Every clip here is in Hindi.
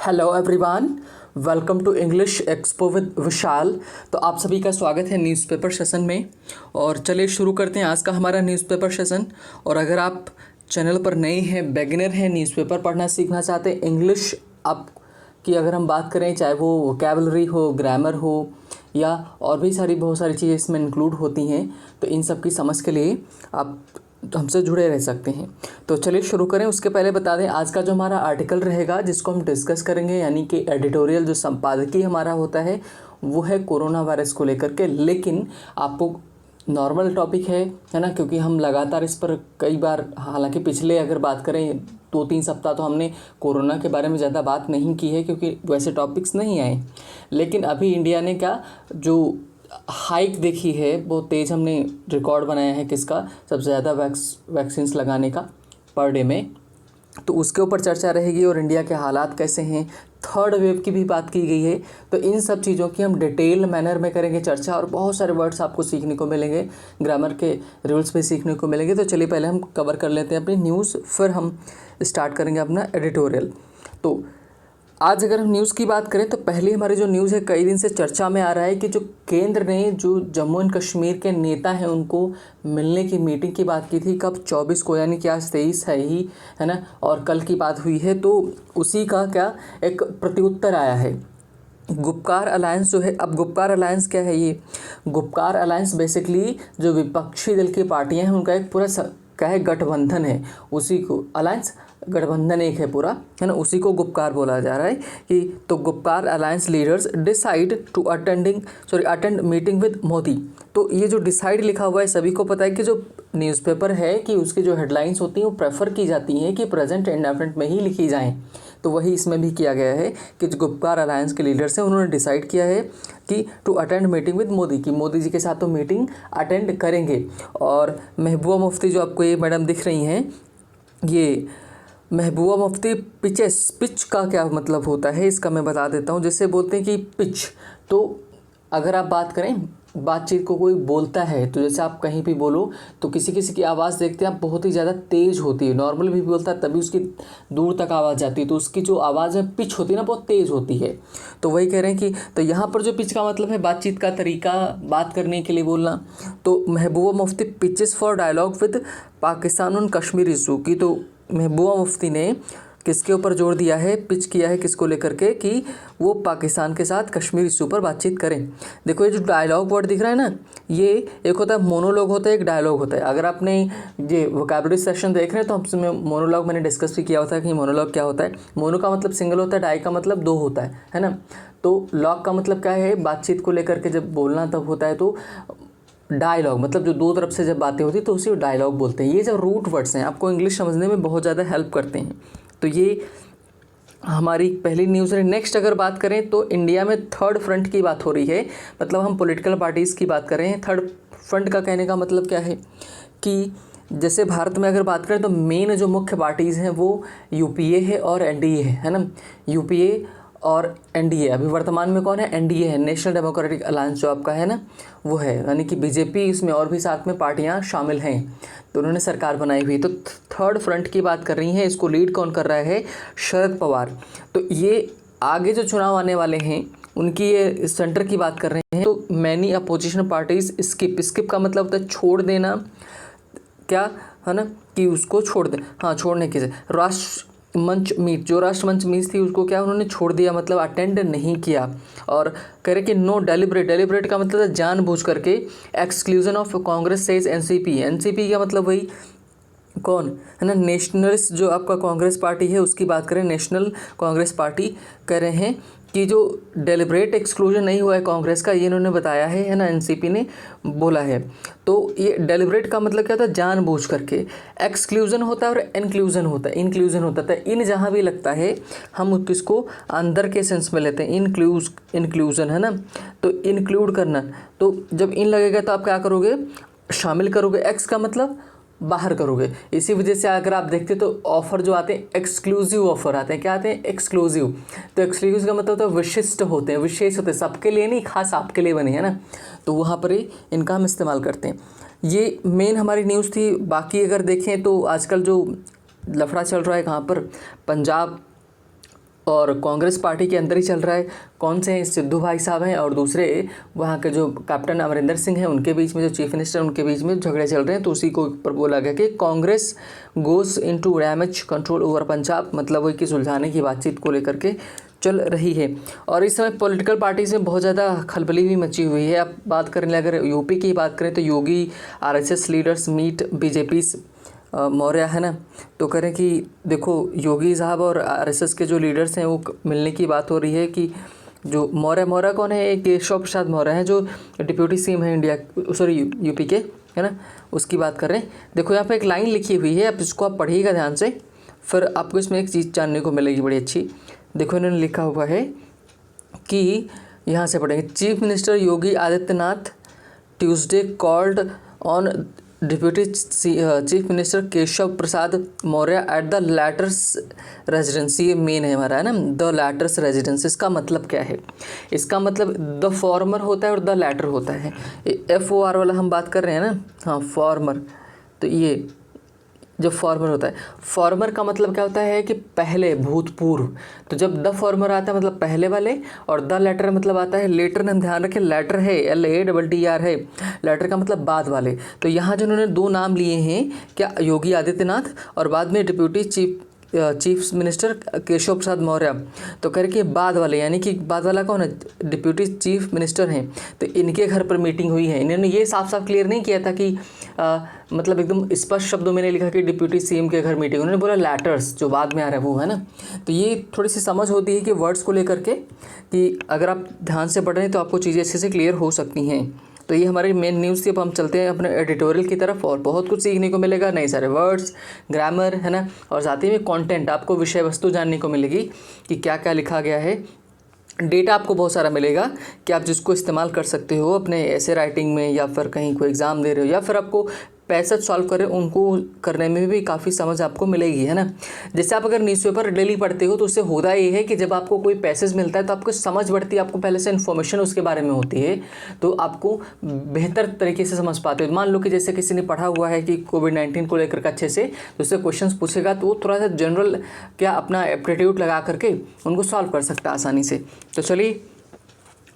Hello everyone, welcome to English expo with Vishal. तो आप सभी का स्वागत है न्यूज़पेपर सेशन में। और चलिए शुरू करते हैं आज का हमारा न्यूज़पेपर सेशन। और अगर आप चैनल पर नए हैं, बिगिनर हैं, न्यूज़पेपर पढ़ना सीखना चाहते हैं, इंग्लिश आप की अगर हम बात करें, चाहे वो वोकैबुलरी हो, ग्रामर हो या और भी बहुत सारी चीज़ें इसमें इंक्लूड होती हैं, तो इन सब की समझ के लिए आप हमसे जुड़े रह सकते हैं। तो चलिए शुरू करें। उसके पहले बता दें आज का जो हमारा आर्टिकल रहेगा जिसको हम डिस्कस करेंगे, यानी कि एडिटोरियल जो संपादकीय हमारा होता है वो है कोरोना वायरस को लेकर के। लेकिन आपको नॉर्मल टॉपिक है ना, क्योंकि हम लगातार इस पर कई बार, हालांकि पिछले अगर बात करें 2-3 सप्ताह तो हमने कोरोना के बारे में ज़्यादा बात नहीं की है क्योंकि वैसे टॉपिक्स नहीं आए। लेकिन अभी इंडिया ने क्या जो हाइक देखी है, बहुत तेज़ हमने रिकॉर्ड बनाया है किसका, सबसे ज़्यादा वैक्सीन्स लगाने का पर डे में, तो उसके ऊपर चर्चा रहेगी। और इंडिया के हालात कैसे हैं, थर्ड वेव की भी बात की गई है। तो इन सब चीज़ों की हम डिटेल मैनर में करेंगे चर्चा, और बहुत सारे वर्ड्स आपको सीखने को मिलेंगे, ग्रामर के रूल्स भी सीखने को मिलेंगे। तो चलिए पहले हम कवर कर लेते हैं अपनी न्यूज़, फिर हम स्टार्ट करेंगे अपना एडिटोरियल। तो आज अगर हम न्यूज़ की बात करें तो पहली हमारी जो न्यूज़ है, कई दिन से चर्चा में आ रहा है कि जो केंद्र ने जो जम्मू एंड कश्मीर के नेता हैं उनको मिलने की मीटिंग की बात की थी, कब 24 को, यानी कि आज 23 है ना, और कल की बात हुई है। तो उसी का क्या एक प्रत्युत्तर आया है। गुपकार अलायंस जो है, अब गुपकार अलायंस क्या है? ये गुपकार अलायंस बेसिकली जो विपक्षी दल की पार्टियां हैं उनका एक पूरा क्या है, गठबंधन है। उसी को अलायंस, गठबंधन एक है पूरा, है ना, उसी को गुपकार बोला जा रहा है कि तो Gupkar alliance leaders decide to attend meeting with Modi. तो ये जो डिसाइड लिखा हुआ है, सभी को पता है कि जो न्यूज़पेपर है कि उसकी जो हेडलाइंस होती हैं वो प्रेफर की जाती हैं कि प्रेजेंट इंडेफिनिट में ही लिखी जाएँ। तो वही इसमें भी किया गया है कि जो गुपकार अलायंस के लीडर्स हैं उन्होंने डिसाइड किया है कि to attend meeting with Modi, कि मोदी जी के साथ तो मीटिंग अटेंड करेंगे। और महबूबा मुफ्ती जो आपको ये मैडम दिख रही हैं, ये महबूबा मुफ्ती पिच का क्या मतलब होता है इसका मैं बता देता हूँ। जैसे बोलते हैं कि पिच, तो अगर आप बात करें, बातचीत को कोई बोलता है तो जैसे आप कहीं भी बोलो तो किसी किसी की आवाज़ देखते हैं आप बहुत ही ज़्यादा तेज़ होती है, नॉर्मल भी बोलता है तभी उसकी दूर तक आवाज़ जाती है, तो उसकी जो आवाज़ है पिच होती है ना, बहुत तेज़ होती है। तो वही कह रहे हैं कि तो यहाँ पर जो पिच का मतलब है बातचीत का तरीका, बात करने के लिए बोलना। तो Mehbooba Mufti pitches for dialogue with Pakistan on Kashmir issue की, तो महबूबा मुफ्ती ने किसके ऊपर जोर दिया है, पिच किया है किसको लेकर के, कि वो पाकिस्तान के साथ कश्मीर इशू पर बातचीत करें। देखो ये जो डायलॉग वर्ड दिख रहा है ना, ये एक होता है मोनोलॉग होता है, एक डायलॉग होता है। अगर आपने ये वोकैबुलरी सेशन देख रहे हैं तो हमसे मोनोलॉग मैंने डिस्कस भी किया होता है कि मोनोलॉग क्या होता है। मोनो का मतलब सिंगल होता है, डाई का मतलब दो होता है ना। तो लॉग का मतलब क्या है, बातचीत को लेकर के जब बोलना तब होता है। तो डायलॉग मतलब जो दो तरफ से जब बातें होती तो उसी डायलॉग बोलते हैं। ये जो रूट वर्ड्स हैं आपको इंग्लिश समझने में बहुत ज़्यादा हेल्प करते हैं। तो ये हमारी पहली न्यूज़ है। नेक्स्ट अगर बात करें तो इंडिया में थर्ड फ्रंट की बात हो रही है, मतलब हम पॉलिटिकल पार्टीज़ की बात कर रहे हैं। थर्ड फ्रंट का कहने का मतलब क्या है कि जैसे भारत में अगर बात करें तो मेन जो मुख्य पार्टीज़ हैं वो यूपीए है और एनडीए है ना। यूपीए और एनडीए, अभी वर्तमान में कौन है, एनडीए है, नेशनल डेमोक्रेटिक अलायंस जो आपका है ना वो है, यानी कि बीजेपी, इसमें और भी साथ में पार्टियां शामिल हैं, तो उन्होंने सरकार बनाई हुई। तो थर्ड फ्रंट की बात कर रही हैं, इसको लीड कौन कर रहा है, शरद पवार। तो ये आगे जो चुनाव आने वाले हैं उनकी ये सेंटर की बात कर रहे हैं। तो मैनी अपोजिशन पार्टीज स्किप का मतलब होता है छोड़ देना, क्या है ना, कि उसको छोड़ दे, हाँ छोड़ने की, राष्ट्र मंच मीट, जो राष्ट्र मंच मीट थी उसको क्या उन्होंने छोड़ दिया, मतलब अटेंड नहीं किया। और कह रहे कि नो डेलिब्रेट का मतलब है जानबूझ करके, exclusion of Congress says NCP का मतलब वही कौन है ना, नेशनलिस्ट जो आपका कांग्रेस पार्टी है उसकी बात करें, नेशनल कांग्रेस पार्टी कह रहे हैं कि जो डेलिब्रेट एक्सक्लूजन नहीं हुआ है कांग्रेस का, ये इन्होंने बताया है ना, एनसीपी ने बोला है। तो ये डेलिब्रेट का मतलब क्या होता है, जानबूझ करके। एक्सक्लूजन होता है और इंक्लूजन होता है, इन जहाँ भी लगता है हम किसको अंदर के सेंस में लेते हैं, इंक्लूजन है ना, तो इंक्लूड करना। तो जब इन लगेगा तो आप क्या करोगे, शामिल करोगे, एक्स का मतलब बाहर करोगे। इसी वजह से अगर आप देखते तो ऑफ़र जो आते हैं एक्सक्लूसिव ऑफ़र आते हैं, क्या आते हैं, एक्सक्लूसिव। तो एक्सक्लूसिव का मतलब होता है विशिष्ट होते हैं, विशेष होते हैं, सबके लिए नहीं, खास आपके लिए बने, है ना। तो वहाँ पर ही इनका हम इस्तेमाल करते हैं। ये मेन हमारी न्यूज़ थी। बाकी अगर देखें तो आजकल जो लफड़ा चल रहा है कहाँ पर, पंजाब और कांग्रेस पार्टी के अंदर ही चल रहा है। कौन से हैं? सिद्धू भाई साहब हैं और दूसरे वहाँ के जो कैप्टन अमरिंदर सिंह हैं उनके बीच में, जो चीफ मिनिस्टर उनके बीच में झगड़े चल रहे हैं। तो उसी को ऊपर बोला गया कि Congress goes into damage control over Punjab, मतलब वही कि सुलझाने की बातचीत को लेकर के चल रही है। और इस समय पॉलिटिकल पार्टीज में बहुत ज़्यादा खलबली भी मची हुई है। अब बात करें, अगर यूपी की बात करें तो Yogi RSS leaders meet BJP Maurya, है ना। तो कह रहे हैं कि देखो योगी साहब और आरएसएस के जो लीडर्स हैं वो मिलने की बात हो रही है कि जो मौर्य कौन है? केशव प्रसाद मौर्य हैं जो डिप्यूटी सीएम है इंडिया, सॉरी यूपी के, है ना, उसकी बात कर रहे हैं। देखो यहाँ पे एक लाइन लिखी हुई है, अब इसको आप पढ़िएगा ध्यान से, फिर आपको इसमें एक चीज़ जानने को मिलेगी बड़ी अच्छी। देखो इन्होंने लिखा हुआ है कि यहाँ से पढ़ेंगे, chief minister Yogi Adityanath Tuesday called on deputy chief minister Keshav Prasad Maurya at the letters residency. ये मेन है हमारा, है ना, द लैटर्स रेजिडेंसी। इसका मतलब क्या है? इसका मतलब द फॉर्मर होता है और द लैटर होता है। FOR वाला हम बात कर रहे हैं ना, हाँ फॉर्मर। तो ये जो फॉर्मर होता है, फॉर्मर का मतलब क्या होता है कि पहले, भूतपूर्व। तो जब द फॉर्मर आता है मतलब पहले वाले, और द लेटर मतलब आता है लेटर। हम ध्यान रखें लेटर है LATTER है, लेटर का मतलब बाद वाले। तो यहाँ जो उन्होंने दो नाम लिए हैं, क्या योगी आदित्यनाथ और बाद में deputy chief minister Keshav Prasad Maurya, तो कह रहे कि बाद वाले, यानी कि बाद वाला कौन है? डिप्यूटी चीफ मिनिस्टर हैं। तो इनके घर पर मीटिंग हुई है। इन्होंने ये साफ साफ क्लियर नहीं किया था कि मतलब एकदम स्पष्ट शब्दों में नहीं लिखा कि डिप्यूटी सीएम के घर मीटिंग, उन्होंने बोला लेटर्स, जो बाद में आ रहा है वो, है ना। तो ये थोड़ी सी समझ होती है कि वर्ड्स को लेकर के, कि अगर आप ध्यान से पढ़ रहे हैं तो आपको चीज़ें अच्छे से क्लियर हो सकती हैं। तो ये हमारी मेन न्यूज़ थी। अब हम चलते हैं अपने एडिटोरियल की तरफ, और बहुत कुछ सीखने को मिलेगा, नए सारे वर्ड्स, ग्रामर, है ना, और साथ ही में कंटेंट, आपको विषय वस्तु जानने को मिलेगी कि क्या क्या लिखा गया है। डेटा आपको बहुत सारा मिलेगा कि आप जिसको इस्तेमाल कर सकते हो अपने ऐसे राइटिंग में, या फिर कहीं कोई एग्ज़ाम दे रहे हो, या फिर आपको पैसेज सॉल्व करें उनको करने में भी काफ़ी समझ आपको मिलेगी, है ना। जैसे आप अगर न्यूज़पेपर डेली पढ़ते हो तो उससे होता ये है कि जब आपको कोई पैसेज मिलता है तो आपको समझ बढ़ती है, आपको पहले से इन्फॉर्मेशन उसके बारे में होती है, तो आपको बेहतर तरीके से समझ पाते हो। मान लो कि जैसे किसी ने पढ़ा हुआ है कि कोविड-19 को लेकर के अच्छे से, तो उससे क्वेश्चन पूछेगा तो वो थोड़ा सा जनरल क्या अपना एप्टीट्यूड लगा करके उनको सॉल्व कर सकता है आसानी से। तो चलिए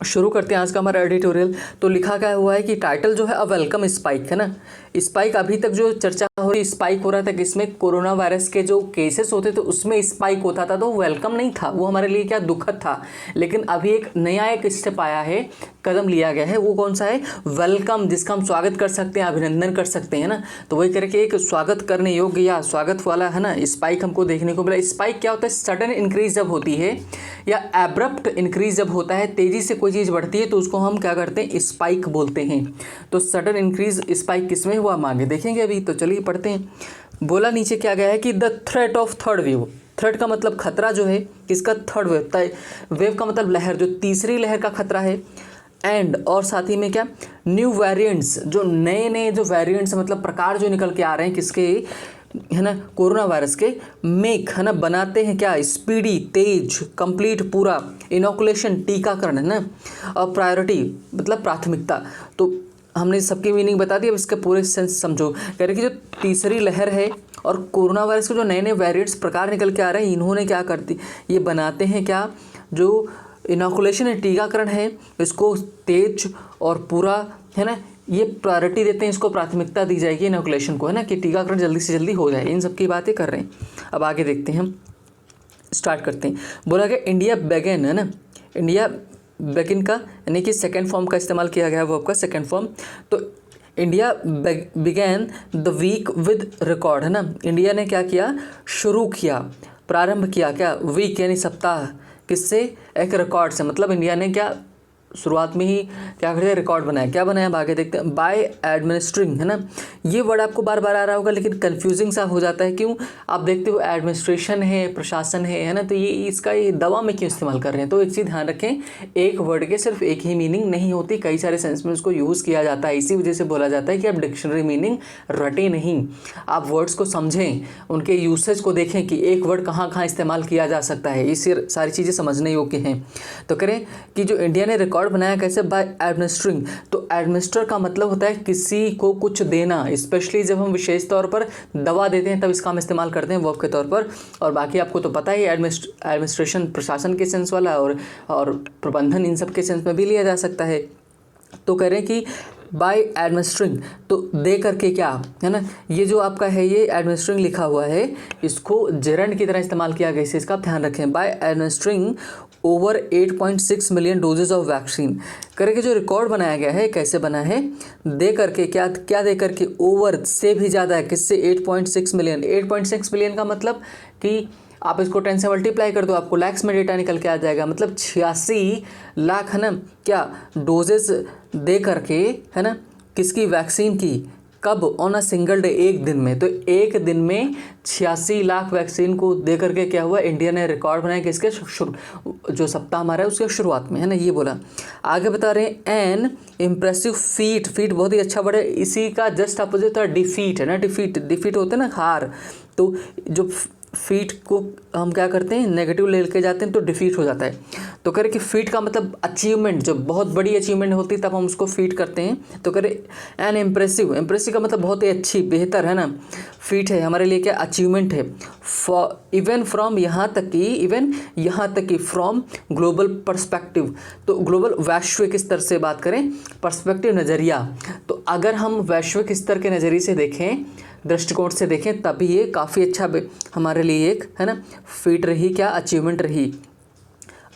शुरू करते हैं आज का हमारा एडिटोरियल। तो लिखा क्या हुआ है कि टाइटल जो है अ वेलकम स्पाइक, है ना। स्पाइक, अभी तक जो चर्चा हो रही, स्पाइक हो रहा था किसमें? कोरोना वायरस के जो केसेस होते थे उसमें स्पाइक होता था, तो वेलकम नहीं था, वो हमारे लिए क्या दुखद था। लेकिन अभी एक नया एक स्टेप आया है, कदम लिया गया है, वो कौन सा है? वेलकम, जिसका हम स्वागत कर सकते हैं, अभिनंदन कर सकते हैं ना। तो वही करके एक स्वागत करने योग्य या स्वागत वाला, है ना, स्पाइक हमको देखने को मिला। स्पाइक क्या होता है? सडन इंक्रीज जब होती है या एब्रप्ट इंक्रीज जब होता है, तेजी से कोई चीज़ बढ़ती है तो उसको हम क्या करते हैं? स्पाइक बोलते हैं। तो सडन इंक्रीज स्पाइक किसमें हुआ हम आगे देखेंगे अभी। तो चलिए पढ़ते हैं। बोला नीचे क्या गया है कि the threat of third wave. Threat का मतलब खतरा जो है, किसका? Third wave. वेव का मतलब लहर, जो तीसरी लहर का खतरा है। एंड, और साथ ही में क्या? न्यू वेरिएंट्स, जो नए नए जो वेरिएंट्स मतलब प्रकार जो निकल के आ रहे हैं, किसके? है ना, कोरोना वायरस के। मेक, है ना, बनाते हैं क्या? स्पीडी, तेज, कंप्लीट, पूरा। इनोकुलेशन, टीकाकरण, है ना। और प्रायोरिटी मतलब प्राथमिकता। तो हमने सबकी मीनिंग बता दी, अब इसके पूरे सेंस समझो। कह रहे कि जो तीसरी लहर है और कोरोना वायरस के जो नए नए वेरिएंट्स प्रकार निकल के आ रहे हैं, इन्होंने क्या करती, ये बनाते हैं क्या? जो इनोकुलेशन है, टीकाकरण है, इसको तेज और पूरा, है ना, ये प्रायोरिटी देते हैं, इसको प्राथमिकता दी जाएगी इनोकुलेशन को, है ना, कि टीकाकरण जल्दी से जल्दी हो जाए। इन सब की बातें कर रहे हैं। अब आगे देखते हैं, हम स्टार्ट करते हैं। बोला गया इंडिया बेगन, है ना, इंडिया बेगिन का यानी कि सेकेंड फॉर्म का इस्तेमाल किया गया है वर्ब का, सेकेंड फॉर्म। तो India began the week with record, है ना। इंडिया ने क्या किया? शुरू किया, प्रारंभ किया क्या? वीक यानी सप्ताह, किससे? एक रिकॉर्ड से। मतलब इंडिया ने क्या शुरुआत में ही क्या करते हैं? रिकॉर्ड बनाया। क्या बनाया? अब आगे देखते हैं। बाय एडमिनिस्ट्रिंग, है ना, ये वर्ड आपको बार बार आ रहा होगा लेकिन कंफ्यूजिंग सा हो जाता है। क्यों? आप देखते हो एडमिनिस्ट्रेशन है, प्रशासन है ना, तो ये इसका ये दवा में क्यों इस्तेमाल कर रहे हैं? तो एक चीज़ ध्यान रखें, एक वर्ड के सिर्फ एक ही मीनिंग नहीं होती, कई सारे सेंस में उसको यूज़ किया जाता है। इसी वजह से बोला जाता है कि आप डिक्शनरी मीनिंग रटें नहीं, आप वर्ड्स को समझें, उनके यूसेज को देखें कि एक वर्ड कहाँ कहाँ इस्तेमाल किया जा सकता है। ये सारी चीज़ें समझने योग्य हैं। तो करें कि जो इंडिया ने रिकॉर्ड रिकॉर्ड बनाया कैसे, बाय एडमिनिस्ट्रिंग। तो एडमिनिस्टर का मतलब होता है किसी को कुछ देना, स्पेशली जब हम विशेष तौर पर दवा देते हैं तब इसका हम इस्तेमाल करते हैं वर्ब के तौर पर। और बाकी आपको तो पता ही एडमिनिस्ट्रेशन प्रशासन के सेंस वाला और प्रबंधन इन सब के सेंस में भी लिया जा सकता है। तो कह रहे हैं कि बाय एडमिनिस्ट्रिंग, तो दे करके क्या है ना, ये जो आपका है ये एडमिनिस्ट्रिंग लिखा हुआ है, इसको जेरंड की तरह इस्तेमाल किया गया, इसे इसका आप ध्यान रखें। By administering over 8.6 million doses of vaccine, करके जो रिकॉर्ड बनाया गया है कैसे बना है, दे करके क्या क्या दे करके, ओवर से भी ज़्यादा है, किससे, 8.6 मिलियन। 8.6 मिलियन का मतलब कि आप इसको 10 से मल्टीप्लाई कर दो, आपको लैक्स में डेटा निकल के आ जाएगा, मतलब 86 लाख है ना क्या डोजेस दे करके, है ना, किसकी, वैक्सीन की, कब, ऑन अ सिंगल डे, एक दिन में। तो एक दिन में 86 लाख वैक्सीन को दे करके क्या हुआ, इंडिया ने रिकॉर्ड बनाया कि इसके जो सप्ताह हमारा है उसके शुरुआत में, है ना, ये बोला। आगे बता रहे हैं एन इम्प्रेसिव फीट, फीट बहुत ही अच्छा वर्ड है, इसी का जस्ट अपोजिट होता है डिफीट, है ना, डिफीट होता है ना हार। तो जो फीट को हम क्या करते हैं, नेगेटिव लेके जाते हैं तो डिफीट हो जाता है। तो कह रहे कि फीट का मतलब अचीवमेंट, जब बहुत बड़ी अचीवमेंट होती है तब हम उसको फीट करते हैं। तो कह रहे एन इम्प्रेसिव, इम्प्रेसिव का मतलब बहुत ही अच्छी, बेहतर, है ना, फीट है हमारे लिए क्या, अचीवमेंट है। फॉर इवन फ्रॉम, यहाँ तक कि, इवन यहाँ तक कि फ्रॉम ग्लोबल पर्सपेक्टिव, तो ग्लोबल वैश्विक स्तर से बात करें, पर्सपेक्टिव नज़रिया, तो अगर हम वैश्विक स्तर के नज़रिए से देखें, दृष्टिकोण से देखें, तभी ये काफ़ी अच्छा हमारे लिए एक, है ना, फीट रही, क्या अचीवमेंट रही।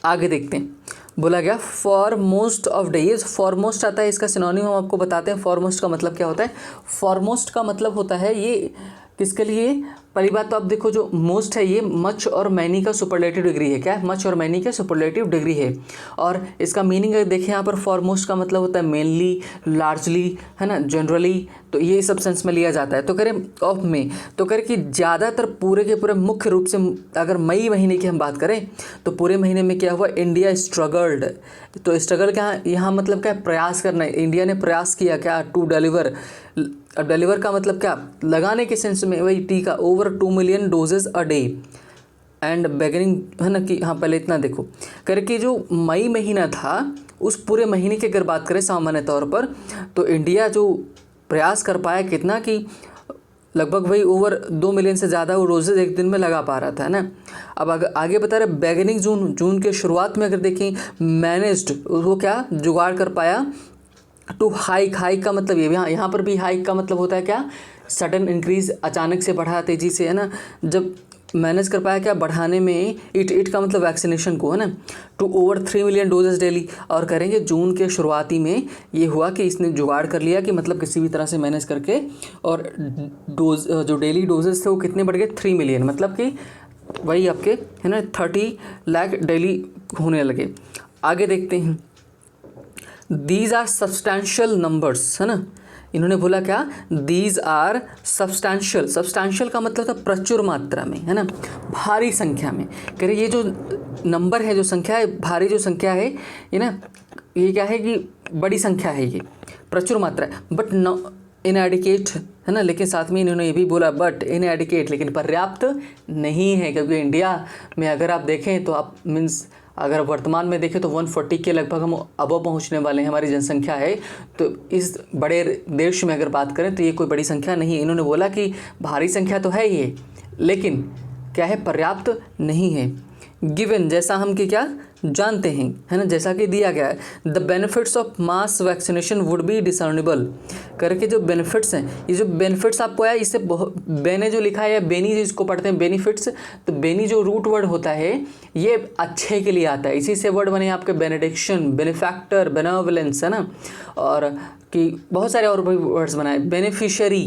आगे देखते हैं, बोला गया फॉर मोस्ट ऑफ डे, ये फॉरमोस्ट आता है, इसका सिनोनिम हम आपको बताते हैं। फॉरमोस्ट का मतलब क्या होता है, फॉरमोस्ट का मतलब होता है ये किसके लिए, पहली बात तो आप देखो जो मोस्ट है ये मच और मैनी का सुपरलेटिव डिग्री है, क्या है, मच और मैनी का सुपरलेटिव डिग्री है। और इसका मीनिंग अगर देखें यहाँ पर, फॉरमोस्ट का मतलब होता है मेनली, लार्जली, है ना, जनरली, तो ये सब सेंस में लिया जाता है। तो करें ऑफ में, तो करें कि ज़्यादातर पूरे के पूरे मुख्य रूप से, अगर मई महीने की हम बात करें तो पूरे महीने में क्या हुआ, इंडिया स्ट्रगल्ड। तो स्ट्रगल क्या, यहाँ मतलब क्या, प्रयास करना है, इंडिया ने प्रयास किया क्या, टू डिलीवर। अब डिलीवर का मतलब क्या, लगाने के सेंस में, वही टीका, over 2 million doses a day and beginning, है ना, कि हाँ पहले इतना देखो करके, जो मई महीना था उस पूरे महीने की अगर बात करें सामान्य तौर पर, तो इंडिया जो प्रयास कर पाया कितना कि लगभग वही ओवर 2 मिलियन से ज़्यादा वो डोजेज एक दिन में लगा पा रहा था, है ना। अब आगे बता रहे बिगिनिंग जून के शुरुआत में अगर देखें, मैनेज्ड, वो क्या जुगाड़ कर पाया, टू हाइक, हाइक का मतलब ये, यहाँ पर भी हाइक का मतलब होता है क्या, सडन इंक्रीज, अचानक से बढ़ा, तेज़ी से, है ना, जब मैनेज कर पाया क्या, बढ़ाने में, इट का मतलब वैक्सीनेशन को, है ना, to over 3 million doses daily. और करेंगे जून के शुरुआती में ये हुआ कि इसने जुगाड़ कर लिया कि मतलब किसी भी तरह से मैनेज करके, और डोज जो डेली डोजेस थे वो कितने बढ़ गए, 3 मिलियन, मतलब कि वही आपके, है ना, 30 लाख डेली होने लगे। आगे देखते हैं, दीज आर सब्सटैंशियल नंबर्स, है ना, इन्होंने बोला क्या, दीज आर सब्सटैंशियल, सब्सटैंशियल का मतलब था प्रचुर मात्रा में, है ना, भारी संख्या में। कह रहे ये जो नंबर है, जो संख्या है, भारी जो संख्या है ये ना, ये क्या है कि बड़ी संख्या है, ये प्रचुर मात्रा है, बट न इनएडिकेट, है ना, लेकिन साथ में इन्होंने ये भी बोला बट इनएडिकेट, लेकिन पर्याप्त नहीं है, क्योंकि इंडिया में अगर आप देखें तो आप मीन्स अगर वर्तमान में देखें तो 140 के लगभग हम अबव पहुंचने वाले हैं, हमारी जनसंख्या है। तो इस बड़े देश में अगर बात करें तो ये कोई बड़ी संख्या नहीं है। इन्होंने बोला कि भारी संख्या तो है ये, लेकिन क्या है, पर्याप्त नहीं है। गिवन, जैसा हम कि क्या जानते हैं, है ना, जैसा कि दिया गया है, the benefits of mass vaccination would be discernible, करके जो बेनिफिट्स हैं, ये जो बेनिफिट्स आपको आया, इससे बेने जो लिखा है या बेनी जो इसको पढ़ते हैं बेनिफिट्स, तो बेनी जो रूट वर्ड होता है ये अच्छे के लिए आता है, इसी से वर्ड बने आपके बेनेडिक्शन, बेनिफैक्टर, बेनेवोलेंस, है ना, और कि बहुत सारे और भी वर्ड्स बनाए, बेनिफिशियरी।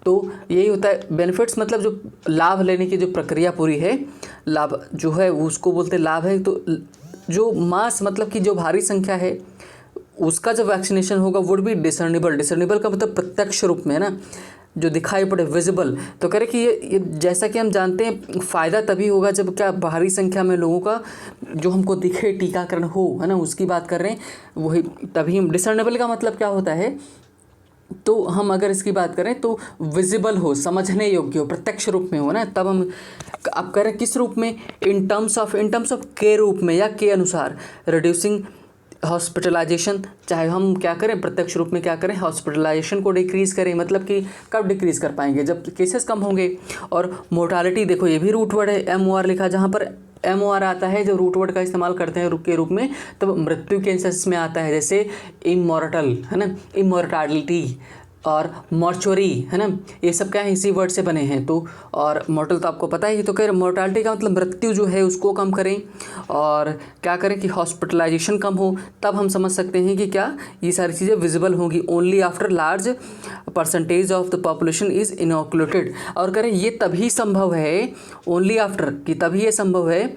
तो यही होता है बेनिफिट्स, मतलब जो लाभ लेने की जो प्रक्रिया पूरी है, लाभ जो है उसको बोलते लाभ है। तो जो मास मतलब कि जो भारी संख्या है उसका जब वैक्सीनेशन होगा वुड भी डिसर्नेबल, डिसर्नेबल का मतलब प्रत्यक्ष रूप में, है ना, जो दिखाई पड़े, विजिबल। तो कह रहे कि ये जैसा कि हम जानते हैं फ़ायदा तभी होगा जब क्या भारी संख्या में लोगों का जो हमको दिखे टीकाकरण हो, है ना, उसकी बात कर रहे हैं, वही तभी हम। डिसर्नेबल का मतलब क्या होता है, तो हम अगर इसकी बात करें तो विजिबल हो, समझने योग्य हो, प्रत्यक्ष रूप में हो ना, तब हम। आप कह रहे हैं किस रूप में, इन टर्म्स ऑफ के रूप में या के अनुसार, रिड्यूसिंग हॉस्पिटलाइजेशन, चाहे हम क्या करें, प्रत्यक्ष रूप में क्या करें, हॉस्पिटलाइजेशन को डिक्रीज़ करें, मतलब कि कब डिक्रीज़ कर पाएंगे, जब केसेस कम होंगे। और मोर्टालिटी देखो, ये भी रूट वर्ड है, MOR लिखा, जहाँ पर MOR आता है जो रूट वर्ड का इस्तेमाल करते हैं के रूप में, तब मृत्यु के सेंस में आता है, जैसे इमॉर्टल है ना, इमॉर्टालिटी और मॉर्चुरी है ना, ये सब क्या है, इसी वर्ड से बने हैं। तो और मॉर्टल तो आपको पता ही, तो कह मॉर्टालिटी का मतलब मृत्यु जो है उसको कम करें, और क्या करें कि हॉस्पिटलाइजेशन कम हो, तब हम समझ सकते हैं कि क्या ये सारी चीज़ें विजिबल होंगी। Only after large percentage of the population is inoculated, और करें ये तभी संभव है, ओनली आफ्टर कि तभी ये संभव है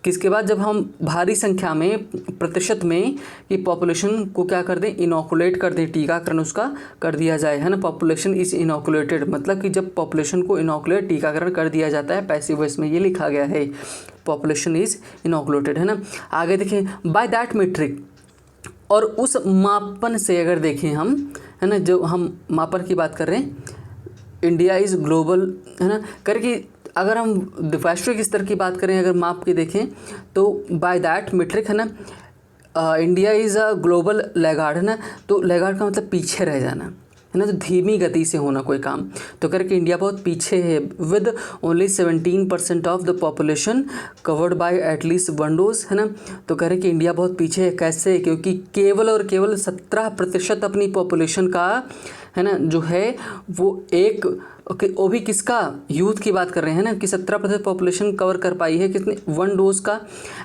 किसके बाद, जब हम भारी संख्या में, प्रतिशत में कि पॉपुलेशन को क्या कर दें, इनोकुलेट कर दें, टीकाकरण उसका कर दिया जाए, है ना। पॉपुलेशन इज़ इनोकुलेटेड, मतलब कि जब पॉपुलेशन को इनोकुलेट, टीकाकरण कर दिया जाता है, पैसिव वॉइस में ये लिखा गया है, पॉपुलेशन इज़ इनोकुलेटेड, है ना। आगे देखें, बाय दैट मीट्रिक, और उस मापन से अगर देखें हम, है ना, जो हम मापन की बात कर रहे हैं, इंडिया इज़ ग्लोबल, है ना, करके अगर हम वैश्विक स्तर की बात करें, अगर माप के देखें तो बाय दैट मीट्रिक, है ना, India is a global laggard, है ना। तो लैगार्ड का मतलब पीछे रह जाना, है ना, तो धीमी गति से होना कोई काम, तो करके इंडिया बहुत पीछे है, with only 17% of the population covered by at least 1 dose, है ना। तो कह रहे कि इंडिया बहुत पीछे है, कैसे, क्योंकि केवल और केवल 17% अपनी पॉपुलेशन का, है ना, जो है वो एक, वो भी किसका, यूथ की बात कर रहे हैं ना, कि 17% पॉपुलेशन कवर कर पाई है कितने, 1 डोज का,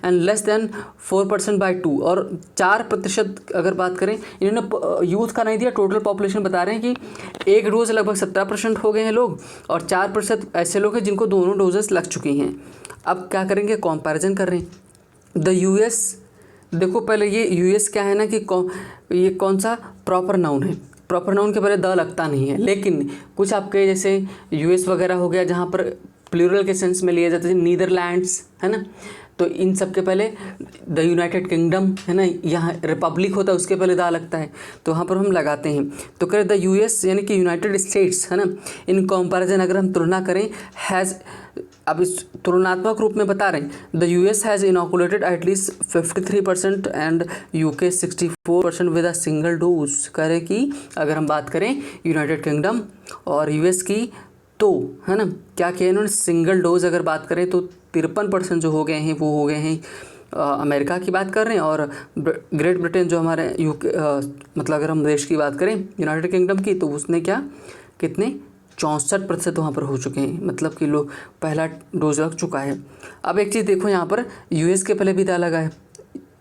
एंड लेस देन 4% बाय 2, और 4% अगर बात करें, इन्होंने यूथ का नहीं दिया, टोटल पॉपुलेशन बता रहे हैं कि एक डोज लगभग 17% हो गए हैं लोग, और 4% ऐसे लोग हैं जिनको दोनों डोजेस लग चुकी हैं। अब क्या करेंगे, कंपैरिजन कर रहे हैं। द US, देखो पहले ये US क्या है ना, कि ये कौन सा प्रॉपर नाउन है, प्रॉपर नाउन के पहले द लगता नहीं है, लेकिन कुछ आपके जैसे US वगैरह हो गया, जहाँ पर प्लूरल के सेंस में लिए जाते हैं, नीदरलैंड्स, है ना, तो इन सब के पहले द यूनाइटेड किंगडम, है ना, यहाँ रिपब्लिक होता है उसके पहले दा लगता है, तो वहाँ पर हम लगाते हैं। तो करें द US यानी कि यूनाइटेड स्टेट्स, है ना, इन कंपैरिजन अगर हम तुलना करें, हैज़, अब इस तुलनात्मक रूप में बता रहे हैं, the US has inoculated at least 53% and UK 64% with a single dose. करें कि अगर हम बात करें यूनाइटेड किंगडम और US की, तो है ना, क्या किया इन्होंने, सिंगल डोज अगर बात करें तो 53% जो हो गए हैं वो हो गए हैं अमेरिका की बात कर रहे हैं, और ग्रेट ब्रिटेन जो हमारे UK, मतलब अगर हम देश की बात करें यूनाइटेड किंगडम की, तो उसने क्या, कितने, 64% वहाँ पर हो चुके हैं, मतलब कि लोग पहला डोज लग चुका है। अब एक चीज़ देखो, यहाँ पर US के पहले भी दा लगा है,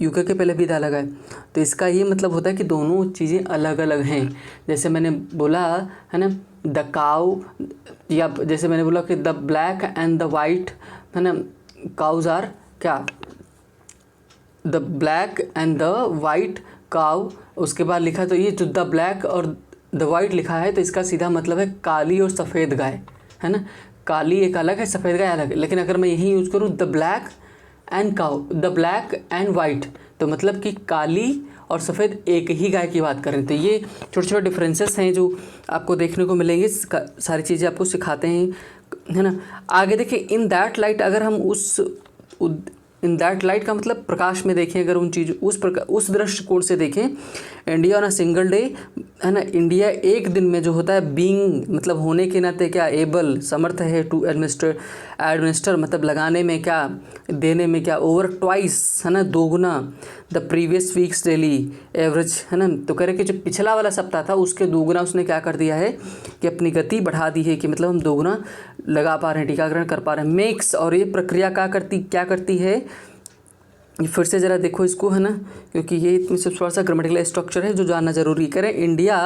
UK के पहले भी दा लगा है, तो इसका ये मतलब होता है कि दोनों चीज़ें अलग अलग हैं। जैसे मैंने बोला, है ना, द काउ, या जैसे मैंने बोला कि the black and the white, है ना, काउज आर क्या, the black and the white cow, उसके बाद लिखा, तो ये जो द ब्लैक और द वाइट लिखा है, तो इसका सीधा मतलब है काली और सफ़ेद गाय, है ना, काली एक अलग है, सफ़ेद गाय अलग है। लेकिन अगर मैं यही यूज़ करूँ, the black and cow, the black and white, तो मतलब कि काली और सफ़ेद एक ही गाय की बात करें। तो ये छोटे छोटे डिफरेंसेस हैं जो आपको देखने को मिलेंगे, सारी चीज़ें आपको सिखाते हैं, है ना। आगे देखिए, इन दैट लाइट, अगर हम इन दैट लाइट का मतलब प्रकाश में देखें, अगर उन चीज़ उस दृष्टिकोण से देखें, India on a single day, है ना, इंडिया एक दिन में जो होता है, बीइंग मतलब होने के नाते क्या, एबल, समर्थ है, टू एडमिनिस्टर मतलब लगाने में क्या, देने में क्या, ओवर ट्वाइस, है ना, दोगुना, the previous week's daily average, है ना। तो कह रहे कि जो पिछला वाला सप्ताह था उसके दोगुना उसने क्या कर दिया है, कि अपनी गति बढ़ा दी है, कि मतलब हम दोगुना लगा पा रहे हैं, टीकाकरण कर पा रहे हैं। मेक्स, और ये प्रक्रिया क्या करती है, फिर से ज़रा देखो इसको, है ना, क्योंकि ये इसमें थोड़ा सा ग्रामेटिकल स्ट्रक्चर है जो जानना जरूरी करें। India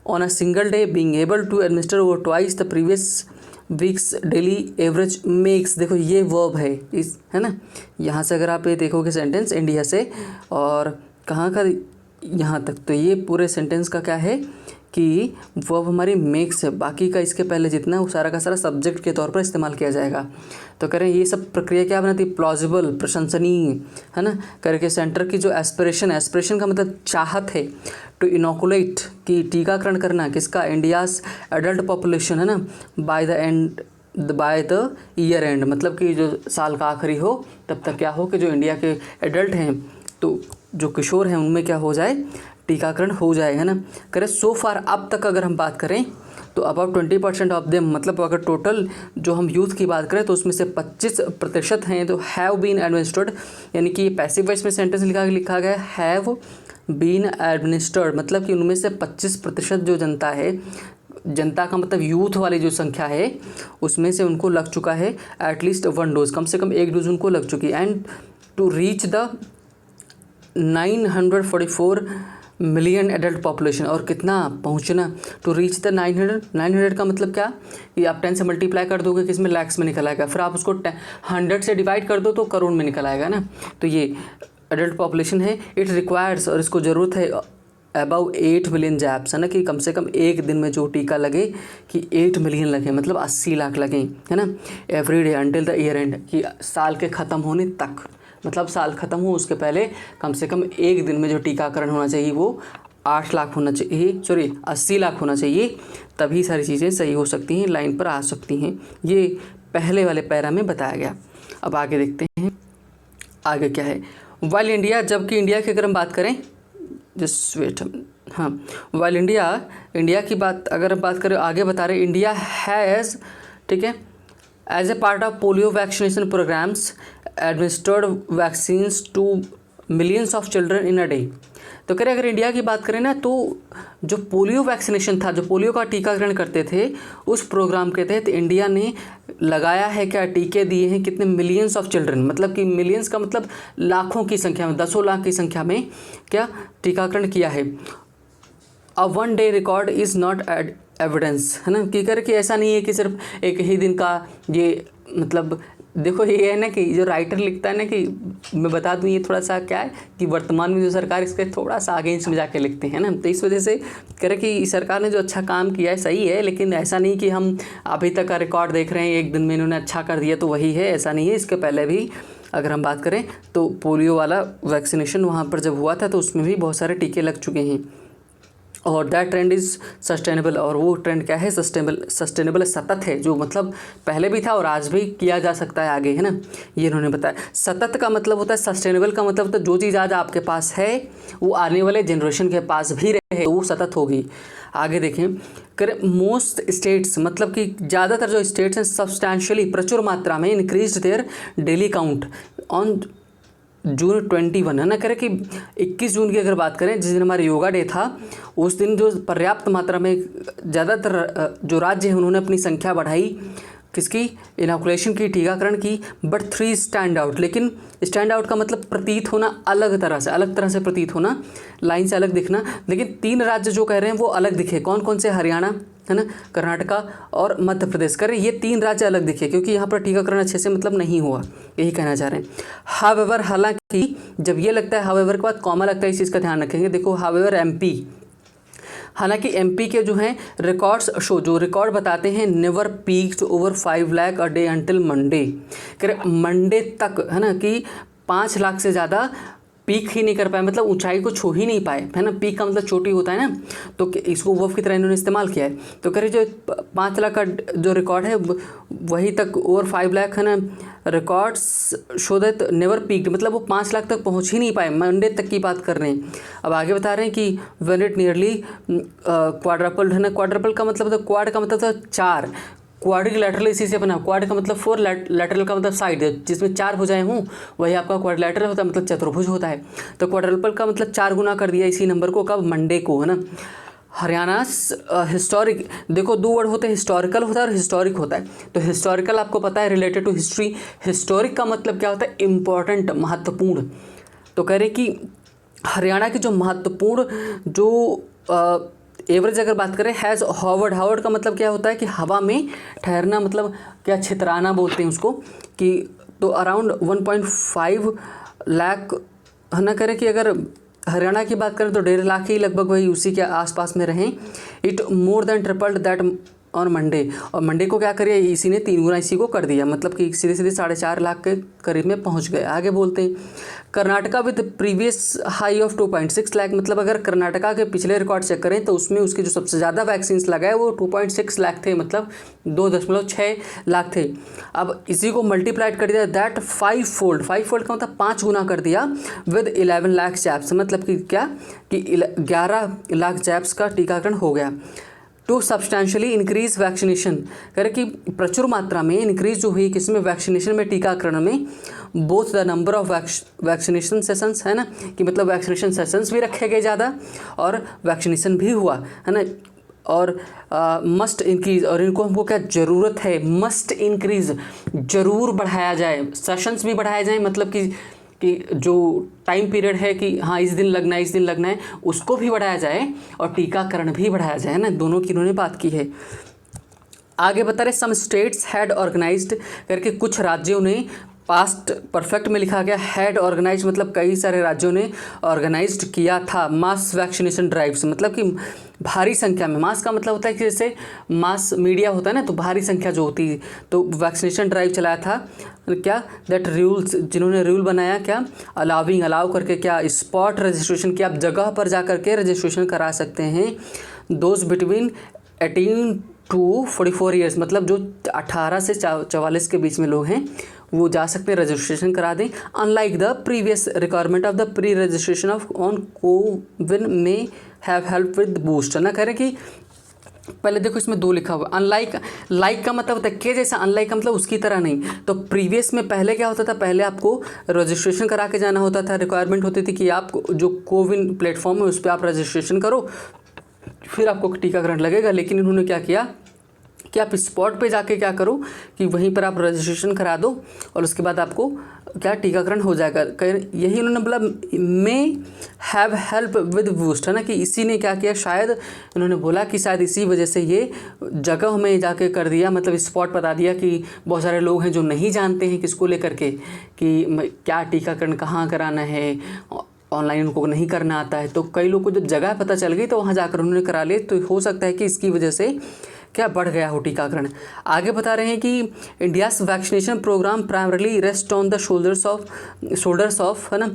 on a single day being able to administer over twice the previous week's daily average makes, देखो ये वर्ब है इस, है ना, यहाँ से अगर आप ये देखोगे सेंटेंस, इंडिया से और कहाँ का, यहाँ तक, तो ये पूरे सेंटेंस का क्या है कि वर्ब हमारी मेक्स है, बाकी का इसके पहले जितना वो सारा का सारा सब्जेक्ट के तौर पर इस्तेमाल किया जाएगा। तो करें ये सब प्रक्रिया क्या बनाती है, प्लॉजिबल, प्रशंसनीय, है ना, करके सेंटर की जो एस्पिरेशन का मतलब चाहत है, टू इनोकुलेट की टीकाकरण करना, किसका, इंडियाज़ एडल्ट पॉपुलेशन, है ना, बाय द ईयर एंड, मतलब कि जो साल का आखिरी हो तब तक क्या हो कि जो इंडिया के एडल्ट हैं तो जो किशोर हैं उनमें क्या हो जाए, टीकाकरण हो जाए, है ना। करें सो फार अब तक अगर हम बात करें तो अबाउट 20% ऑफ देम, मतलब अगर टोटल जो हम यूथ की बात करें तो उसमें से 25% हैं तो हैव बीन एडमिनिस्टर्ड, यानी कि पैसिव वॉइस में सेंटेंस लिखा गया हैव बीन एडमिनिस्टर्ड, मतलब कि उनमें से 25% जो जनता है, जनता का मतलब यूथ वाली जो संख्या है उसमें से उनको लग चुका है एटलीस्ट 1 डोज, कम से कम 1 डोज उनको लग चुकी है। And to reach the 944 million adult population, और कितना पहुंचना, टू रीच द 900 का मतलब क्या, कि आप 10 से मल्टीप्लाई कर दोगे किसमें, लैक्स में निकल आएगा, फिर आप उसको 100 से डिवाइड कर दो तो करोड़ में निकल आएगा ना। तो ये एडल्ट पॉपुलेशन है। इट रिक्वायर्स, और इसको ज़रूरत है अबाउ 8 मिलियन जैब्स, है ना, कि कम से कम एक दिन में जो टीका लगे कि 8 मिलियन लगे, मतलब 80 लाख लगें, है ना, every day until the year and, कि साल के ख़त्म होने तक, मतलब साल ख़त्म हो उसके पहले कम से कम एक दिन में जो टीकाकरण होना चाहिए वो 8 लाख होना चाहिए, 80 लाख होना चाहिए, तभी सारी चीज़ें सही हो सकती हैं, लाइन पर आ सकती हैं। ये पहले वाले पैरा में बताया गया। अब आगे देखते हैं आगे क्या है। वाइल इंडिया, जबकि इंडिया की अगर हम बात करें, जस्ट वेट, हाँ, वाइल इंडिया की बात अगर हम बात करें, आगे बता रहे इंडिया हैज़, ठीक है, as a part of polio vaccination programmes administered vaccines to millions of children in a day. तो कह रहे अगर इंडिया की बात करें ना, तो जो पोलियो वैक्सीनेशन था, जो पोलियो का टीकाकरण करते थे, उस प्रोग्राम के तहत इंडिया ने लगाया है क्या, टीके दिए हैं कितने, मिलियंस ऑफ चिल्ड्रन, मतलब कि मिलियंस का मतलब लाखों की संख्या में, 10 लाख की संख्या में क्या टीकाकरण किया है। अ 1 day record is not evidence, है ना, कि कर कि ऐसा नहीं है कि सिर्फ एक ही दिन का ये, मतलब देखो ये है ना कि जो राइटर लिखता है ना, कि मैं बता दूं ये थोड़ा सा क्या है कि वर्तमान में जो सरकार इसके थोड़ा सा अगेंस्ट में जाके लिखते हैं ना, तो इस वजह से करे कि सरकार ने जो अच्छा काम किया है सही है, लेकिन ऐसा नहीं कि हम अभी तक का रिकॉर्ड देख रहे हैं एक दिन में इन्होंने अच्छा कर दिया तो वही है, ऐसा नहीं है। इसके पहले भी अगर हम बात करें तो पोलियो वाला वैक्सीनेशन वहाँ पर जब हुआ था तो उसमें भी बहुत सारे टीके लग चुके हैं, और दैट ट्रेंड इज़ सस्टेनेबल, और वो ट्रेंड क्या है, सस्टेनेबल सतत है, जो मतलब पहले भी था और आज भी किया जा सकता है आगे, है ना, ये इन्होंने बताया। सतत का मतलब होता है, सस्टेनेबल का मतलब होता है जो चीज़ आज आपके पास है वो आने वाले जनरेशन के पास भी रहे तो वो सतत होगी। आगे देखें, कर मोस्ट स्टेट्स, मतलब कि ज़्यादातर जो स्टेट्स हैं सब्सटैंशियली, प्रचुर मात्रा में increase their daily count on June 21, है ना, करें कि 21 जून की अगर बात करें जिस दिन हमारा योगा डे था, उस दिन जो पर्याप्त मात्रा में ज़्यादातर जो राज्य हैं उन्होंने अपनी संख्या बढ़ाई, किसकी, इनॉकुलेशन की, टीकाकरण की। बट 3 स्टैंड आउट, लेकिन स्टैंड आउट का मतलब प्रतीत होना, अलग तरह से प्रतीत होना, लाइन से अलग दिखना, लेकिन 3 राज्य जो कह रहे हैं वो अलग दिखे। कौन कौन से, हरियाणा, है ना, कर्नाटका और मध्य प्रदेश, करें ये 3 राज्य अलग दिखे क्योंकि यहाँ पर टीकाकरण अच्छे से मतलब नहीं हुआ, यही कहना चाह रहे हैं। हावेवर, हालांकि, जब ये लगता है हावेवर के बाद कॉमा लगता है, इस चीज़ का ध्यान रखेंगे। देखो हावेवर एमपी, हालांकि एमपी के जो हैं रिकॉर्ड्स शो, जो रिकॉर्ड बताते हैं, never peaked over 5 lakh a day until Monday, करें मंडे तक, है ना, कि 5 लाख से ज़्यादा पीक ही नहीं कर पाए, मतलब ऊंचाई को छू ही नहीं पाए, है ना, पीक का मतलब चोटी होता है ना, तो इसको वर्ब की तरह इन्होंने इस्तेमाल किया है। तो कह रहे जो 5 लाख का जो रिकॉर्ड है वही तक, ओवर 5 लाख, है ना, records show that never peaked, मतलब वो 5 लाख तक पहुंच ही नहीं पाए, मंडे तक की बात कर रहे हैं। अब आगे बता रहे हैं कि व्हेन इट नियरली क्वाड्रपल्ड, है ना, क्वाड्रपल का मतलब था, क्वाड का मतलब था 4, क्वाड्रिलैटरल इसी से बना, क्वाड का मतलब 4, लैटरल का मतलब साइड, जिसमें 4 भुजाएं हों वही आपका क्वाड्रिलैटरल होता है, मतलब चतुर्भुज होता है। तो क्वाड्रपल का मतलब 4 गुना कर दिया इसी नंबर को, कब, मंडे को, है ना। हरियाणा हिस्टोरिक, देखो 2 वर्ड होते हैं, हिस्टोरिकल होता है और हिस्टोरिक होता है। तो हिस्टोरिकल आपको पता है रिलेटेड टू हिस्ट्री, हिस्टोरिक का मतलब क्या होता है, इम्पॉर्टेंट, महत्वपूर्ण। तो कह रहे कि हरियाणा की जो महत्वपूर्ण जो एवरेज अगर बात करें, हैज़ हॉवर्ड, हावर्ड का मतलब क्या होता है कि हवा में ठहरना, मतलब क्या, छितराना बोलते हैं उसको, कि तो अराउंड 1.5 लाख, है ना, करें कि अगर हरियाणा की बात करें तो 1.5 लाख ही लगभग वही उसी के आसपास में रहें। It more than tripled that on Monday, और मंडे को क्या करिए इसी ने 3 गुना इसी को कर दिया, मतलब कि सीधे सीधे 4.5 लाख के करीब में पहुंच गए। आगे बोलते हैं Karnataka with previous high of 2.6 lakh, मतलब अगर कर्नाटका के पिछले रिकॉर्ड चेक करें तो उसमें उसके जो सबसे ज़्यादा वैक्सीन लगाए वो 2.6 लाख थे, मतलब 2.6 लाख थे। अब इसी को मल्टीप्लाइड कर दिया दैट 5 फोल्ड का मतलब 5 गुना कर दिया विद 11 लाख जैब्स, मतलब कि क्या कि 11 लाख जैब्स का टीकाकरण हो गया। टू सब्सटैंशियली इंक्रीज वैक्सीनेशन, कह रहे कि प्रचुर मात्रा में इंक्रीज जो हुई किसमें, वैक्सीनेशन में, टीकाकरण में, both the number of vaccination sessions, है ना, कि मतलब वैक्सीनेशन सेशंस भी रखे गए ज़्यादा और वैक्सीनेशन भी हुआ, है ना। और मस्ट इंक्रीज, और इनको हमको क्या ज़रूरत है, मस्ट इंक्रीज, ज़रूर बढ़ाया जाए, सेशंस भी बढ़ाए जाए, मतलब कि जो टाइम पीरियड है कि हाँ इस दिन लगना है इस दिन लगना है उसको भी बढ़ाया जाए और टीकाकरण भी बढ़ाया जाए, ना, दोनों की इन्होंने बात की है। आगे बता रहे सम स्टेट्स हैड ऑर्गेनाइज्ड करके, कुछ राज्यों ने, पास्ट परफेक्ट में लिखा गया हैड ऑर्गेनाइज, मतलब कई सारे राज्यों ने ऑर्गेनाइज्ड किया था मास वैक्सीनेशन ड्राइव्स, मतलब कि भारी संख्या में, मास का मतलब होता है कि जैसे मास मीडिया होता है ना, तो भारी संख्या जो होती है, तो वैक्सीनेशन ड्राइव चलाया था। क्या दैट रूल्स, जिन्होंने रूल बनाया क्या, अलाउ करके क्या स्पॉट रजिस्ट्रेशन, की आप जगह पर जा करके रजिस्ट्रेशन करा सकते हैं, दोज बिटवीन 18 to 44 ईयर्स, मतलब जो 18 से 44 के बीच में लोग हैं वो जा सकते हैं, रजिस्ट्रेशन करा दें। Unlike the previous requirement of the pre registration of on CoWIN में हैव हेल्प विद बूस्ट, ना, कह रहे कि पहले देखो इसमें 2 लिखा हुआ, अनलाइक, लाइक का मतलब होता है के जैसा, अनलाइक का मतलब उसकी तरह नहीं। तो प्रीवियस में पहले क्या होता था, पहले आपको रजिस्ट्रेशन करा के जाना होता था, रिक्वायरमेंट होती थी कि आप जो कोविन प्लेटफॉर्म है उस पर आप रजिस्ट्रेशन करो फिर आपको टीकाकरण लगेगा। लेकिन इन्होंने क्या किया कि आप स्पॉट पे जाके क्या करो कि वहीं पर आप रजिस्ट्रेशन करा दो और उसके बाद आपको क्या टीकाकरण हो जाएगा। यही उन्होंने बोला may have help with boost, है ना, कि इसी ने क्या किया, शायद इन्होंने बोला कि शायद इसी वजह से ये जगह में जाके कर दिया, मतलब स्पॉट बता दिया कि बहुत सारे लोग हैं जो नहीं जानते हैं किसको लेकर के कि क्या टीकाकरण कहाँ कराना है, ऑनलाइन उनको नहीं करना आता है, तो कई लोग को जब जगह पता चल गई तो वहाँ जाकर उन्होंने करा लिए, तो हो सकता है कि इसकी वजह से क्या बढ़ गया हो टीकाकरण। आगे बता रहे हैं कि India's vaccination programme primarily rest on the shoulders of, है ना,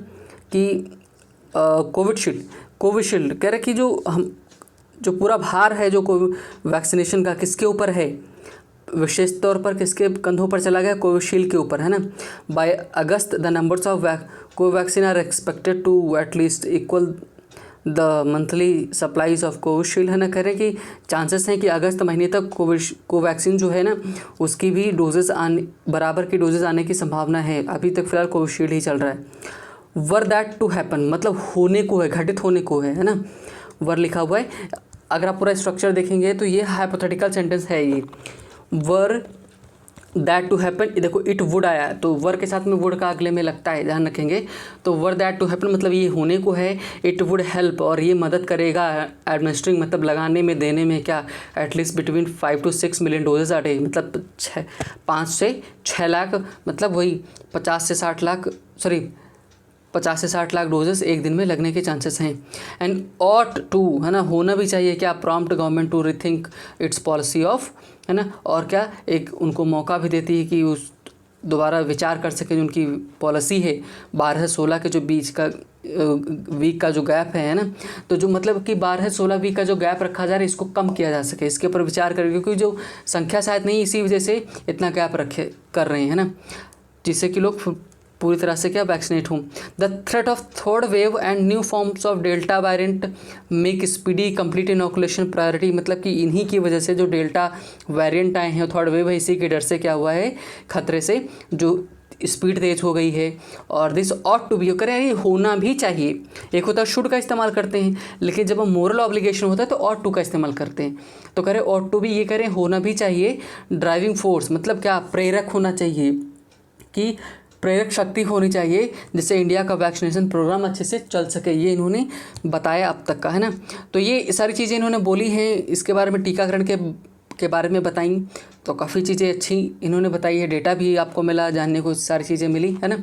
कि कोविशील्ड कह रहे कि जो पूरा भार है जो वैक्सीनेशन का किसके ऊपर है, विशेष तौर पर किसके कंधों पर चला गया, कोविशील्ड के ऊपर, है ना। By August the numbers of Covaxin are expected to at least equal the monthly supplies of Covishield, है ना, कह रहे कि चांसेस हैं कि अगस्त महीने तक कोवैक्सीन जो है ना उसकी भी डोजेस बराबर की डोजेस आने की संभावना है। अभी तक फिलहाल कोविशील्ड ही चल रहा है। वर दैट टू हैपन, मतलब होने को है, घटित होने को है ना, वर लिखा हुआ है। अगर आप पूरा स्ट्रक्चर देखेंगे तो ये हाइपोथेटिकल सेंटेंस है, ये वर दैट टू हैपन, देखो इट वुड आया है तो वर के साथ में वुड का अगले में लगता है, ध्यान रखेंगे। तो वर दैट टू हैपन मतलब ये होने को है, इट वुड हेल्प, और ये मदद करेगा एडमिनिस्ट्रिंग, मतलब लगाने में, देने में, क्या at least between 5 to 6 million doses a day, मतलब 5 से 6 लाख, मतलब वही 50 से 60 लाख डोजेस एक दिन में लगने के चांसेस हैं। एंड ऑट टू, है ना, होना भी चाहिए क्या, prompt government to rethink its policy of, है ना, और क्या एक उनको मौका भी देती है कि उस दोबारा विचार कर सके जो उनकी पॉलिसी है 12 से 16 के जो बीच का वीक का जो गैप है ना, तो जो मतलब कि 12 से 16 वीक का जो गैप रखा जा रहा है इसको कम किया जा सके, इसके ऊपर विचार करें, क्योंकि जो संख्या शायद नहीं इसी वजह से इतना गैप कर रहे हैं ना, जिससे कि लोग पूरी तरह से क्या वैक्सीनेट हों। The threat of third wave and new forms of delta variant make speedy complete inoculation priority, मतलब कि इन्हीं की वजह से जो डेल्टा वेरिएंट आए हैं, थर्ड वेव है, इसी के डर से क्या हुआ है, खतरे से जो स्पीड तेज हो गई है। और दिस ऑट टू बी, करें ये होना भी चाहिए, एक होता है शुड का इस्तेमाल करते हैं, लेकिन जब हम मोरल ऑब्लिगेशन होता है तो ऑट टू का इस्तेमाल करते हैं, तो करें ऑट टू भी, ये करें होना भी चाहिए। ड्राइविंग फोर्स मतलब क्या, प्रेरक होना चाहिए, कि प्रेरक शक्ति होनी चाहिए जिससे इंडिया का वैक्सीनेशन प्रोग्राम अच्छे से चल सके, ये इन्होंने बताया अब तक का, है ना। तो ये सारी चीज़ें इन्होंने बोली हैं इसके बारे में, टीकाकरण के बारे में बताई, तो काफ़ी चीज़ें अच्छी इन्होंने बताई है, डेटा भी आपको मिला, जानने को सारी चीज़ें मिली, है ना।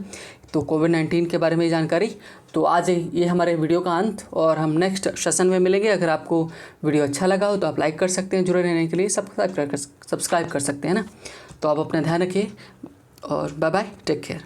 तो कोविड-19 के बारे में जानकारी। तो आज ये हमारे वीडियो का अंत, और हम नेक्स्ट सेशन में मिलेंगे। अगर आपको वीडियो अच्छा लगा हो तो आप लाइक कर सकते हैं, जुड़े रहने के लिए सब्सक्राइब कर सकते हैं ना। तो आप अपना ध्यान रखिए और बाय बाय, टेक केयर।